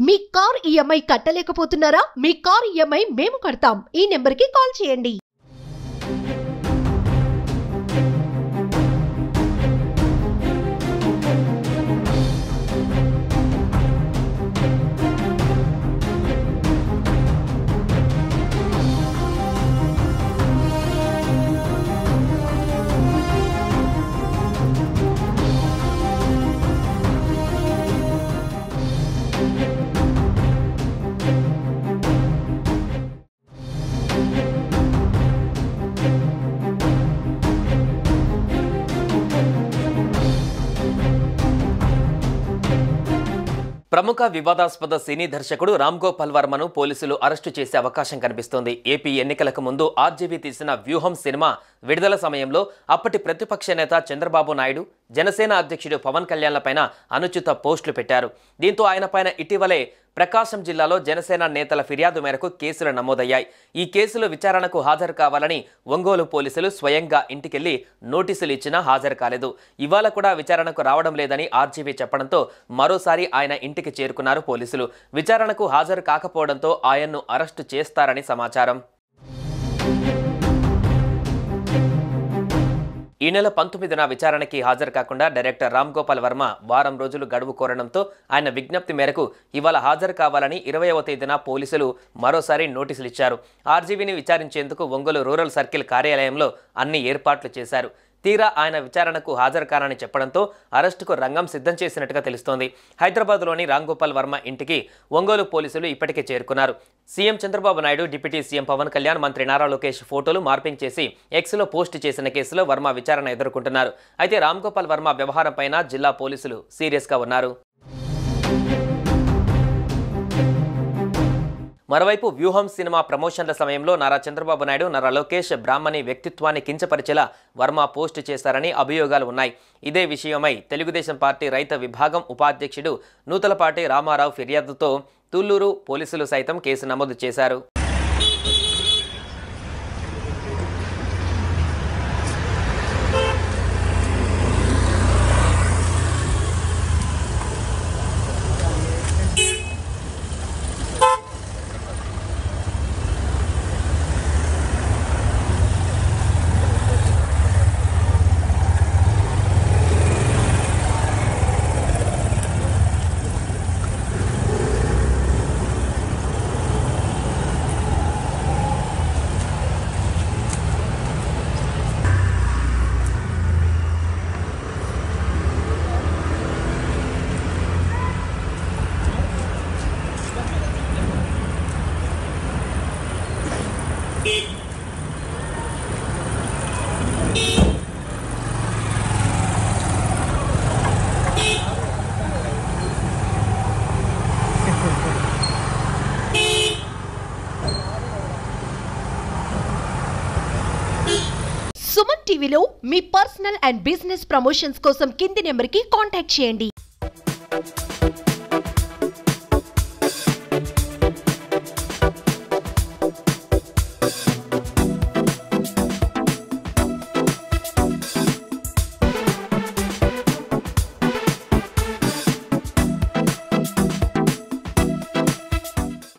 మీ car EMI కట్టలేకపోతున్నారా? మీ car EMI మేము కడతాం. ఈ నెంబర్కి కాల్ చేయండి. ప్రముఖ వివాదాస్పద సినీ దర్శకుడు రామ్ గోపాల్ వర్మను పోలీసులు అరెస్టు చేసే అవకాశం కనిపిస్తోంది. ఏపీ ఎన్నికలకు ముందు ఆర్జీవీ తీసిన వ్యూహం సినిమా విడుదల సమయంలో అప్పటి ప్రతిపక్ష నేత చంద్రబాబు నాయుడు, జనసేన అధ్యక్షుడు పవన్ కళ్యాణ్లపైన అనుచిత పోస్టులు పెట్టారు. దీంతో ఆయనపైన ఇటీవలే ప్రకాశం జిల్లాలో జనసేన నేతల ఫిర్యాదు మేరకు కేసులు నమోదయ్యాయి. ఈ కేసులో విచారణకు హాజరు కావాలని ఒంగోలు పోలీసులు స్వయంగా ఇంటికెళ్లి నోటీసులు ఇచ్చినా హాజరు కాలేదు. ఇవాళ కూడా విచారణకు రావడం లేదని ఆర్జీవీ చెప్పడంతో మరోసారి ఆయన ఇంటికి చేరుకున్నారు పోలీసులు. విచారణకు హాజరు కాకపోవడంతో ఆయన్ను అరెస్టు చేస్తారని సమాచారం. ఈ నెల 19న విచారణకి హాజరు కాకుండా డైరెక్టర్ రామ్ గోపాల్ వర్మ వారం రోజులు గడువు కోరడంతో ఆయన విజ్ఞప్తి మేరకు ఇవాళ హాజరు కావాలని 20వ తేదీన పోలీసులు మరోసారి నోటీసులు ఇచ్చారు. ఆర్జీవీని విచారించేందుకు ఒంగోలు రూరల్ సర్కిల్ కార్యాలయంలో అన్ని ఏర్పాట్లు చేశారు. తీరా ఆయన విచారణకు హాజరు కానని చెప్పడంతో అరెస్టుకు రంగం సిద్ధం చేసినట్టుగా తెలుస్తోంది. హైదరాబాద్లోని రామ్ గోపాల్ వర్మ ఇంటికి ఒంగోలు పోలీసులు ఇప్పటికే చేరుకున్నారు. CM Chandrababu Naidu, deputy CM Pawan Kalyan, మంత్రి నారా లోకేష్ ఫోటోలు మార్పింగ్ చేసి ఎక్స్లో పోస్ట్ చేసిన కేసులో వర్మ విచారణ ఎదుర్కొంటున్నారు. అయితే రామ్ గోపాల్ వర్మ వ్యవహారంపైన జిల్లా పోలీసులు సీరియస్గా ఉన్నారు. మరోవైపు వ్యూహం సినిమా ప్రమోషన్ల సమయంలో నారా చంద్రబాబు నాయుడు, నారా లోకేష్ బ్రాహ్మణి వ్యక్తిత్వాన్ని కించపరిచేలా వర్మ పోస్టు చేశారని అభియోగాలు ఉన్నాయి. ఇదే విషయమై తెలుగుదేశం పార్టీ రైతు విభాగం ఉపాధ్యక్షుడు నూతలపాటి రామారావు ఫిర్యాదుతో తుళ్లూరు పోలీసులు సైతం కేసు నమోదు చేశారు. సుమన్ టీవీలో మీ పర్సనల్ అండ్ బిజినెస్ ప్రమోషన్స్ కోసం కింది నెంబర్కి కాంటాక్ట్ చేయండి.